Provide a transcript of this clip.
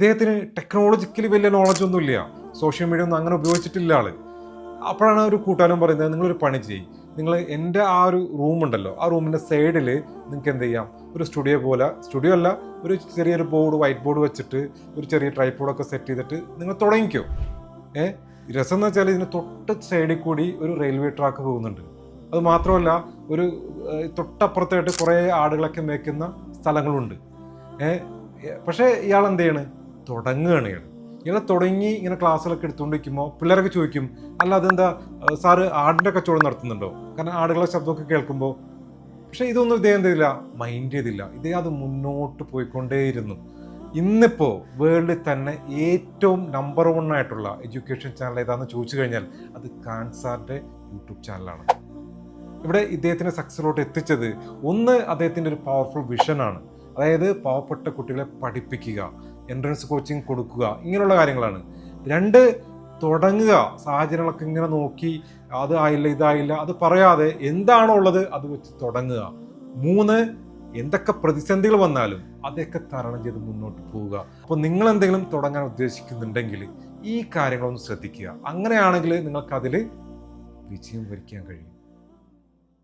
ഇദ്ദേഹത്തിന് ടെക്നോളജിക്കലി വലിയ നോളജൊന്നുമില്ല, social media ഒന്നും അങ്ങനെ ഉപയോഗിച്ചിട്ടില്ല ആള്. അപ്പോഴാണ് ഒരു കൂട്ടുകാരൻ പറയുന്നത്, നിങ്ങളൊരു പണി ചെയ്യും, നിങ്ങൾ എൻ്റെ ആ ഒരു റൂമുണ്ടല്ലോ, ആ റൂമിൻ്റെ സൈഡിൽ നിങ്ങൾക്ക് എന്ത് ചെയ്യാം, ഒരു സ്റ്റുഡിയോ പോലെ, സ്റ്റുഡിയോ അല്ല, ഒരു ചെറിയൊരു ബോർഡ്, വൈറ്റ് ബോർഡ് വെച്ചിട്ട് ഒരു ചെറിയ ട്രൈപോഡൊക്കെ സെറ്റ് ചെയ്തിട്ട് നിങ്ങൾ തുടങ്ങിക്കോ. രസം എന്ന് വെച്ചാൽ ഇതിന് തൊട്ട് സൈഡിൽ കൂടി ഒരു റെയിൽവേ ട്രാക്ക് പോകുന്നുണ്ട്. അത് മാത്രമല്ല, ഒരു തൊട്ടപ്പുറത്തായിട്ട് കുറേ ആടുകളൊക്കെ മേയ്ക്കുന്ന സ്ഥലങ്ങളുണ്ട്. പക്ഷേ ഇയാൾ എന്ത് ചെയ്യാണ്, തുടങ്ങുകയാണ് ഇയാൾ തുടങ്ങി ഇങ്ങനെ ക്ലാസ്സുകളൊക്കെ എടുത്തുകൊണ്ടിരിക്കുമ്പോൾ പിള്ളേരൊക്കെ ചോദിക്കും, അല്ല അതെന്താ സാറ് ആടിൻ്റെ കച്ചവടം നടത്തുന്നുണ്ടോ, കാരണം ആടുകളെ ശബ്ദമൊക്കെ കേൾക്കുമ്പോൾ. പക്ഷേ ഇതൊന്നും ഇദ്ദേഹം എന്ത് ചെയ്തില്ല, മൈൻഡ് ചെയ്തില്ല. ഇദ്ദേഹം അത് മുന്നോട്ട് പോയിക്കൊണ്ടേയിരുന്നു. ഇന്നിപ്പോൾ വേൾഡിൽ തന്നെ ഏറ്റവും നമ്പർ 1 ആയിട്ടുള്ള എഡ്യൂക്കേഷൻ ചാനൽ ഏതാണെന്ന് ചോദിച്ചു കഴിഞ്ഞാൽ അത് ഖാൻ സാറിൻ്റെ യൂട്യൂബ് ചാനലാണ്. ഇവിടെ ഇദ്ദേഹത്തിനെ സക്സസിലോട്ട് എത്തിച്ചത് ഒന്ന് അദ്ദേഹത്തിൻ്റെ ഒരു പവർഫുൾ വിഷനാണ്. അതായത് പാവപ്പെട്ട കുട്ടികളെ പഠിപ്പിക്കുക, എൻട്രൻസ് കോച്ചിങ് കൊടുക്കുക, ഇങ്ങനെയുള്ള കാര്യങ്ങളാണ്. 2, തുടങ്ങുക, സാഹചര്യങ്ങളൊക്കെ ഇങ്ങനെ നോക്കി അത് ആയില്ല ഇതായില്ല അത് പറയാതെ എന്താണോ ഉള്ളത് അത് വെച്ച് തുടങ്ങുക. 3, എന്തൊക്കെ പ്രതിസന്ധികൾ വന്നാലും അതൊക്കെ തരണം ചെയ്ത് മുന്നോട്ട് പോവുക. അപ്പോൾ നിങ്ങൾ എന്തെങ്കിലും തുടങ്ങാൻ ഉദ്ദേശിക്കുന്നുണ്ടെങ്കിൽ ഈ കാര്യങ്ങളൊന്ന് ശ്രദ്ധിക്കുക. അങ്ങനെയാണെങ്കിൽ നിങ്ങൾക്കതിൽ വിജയം വരിക്കാൻ കഴിയും.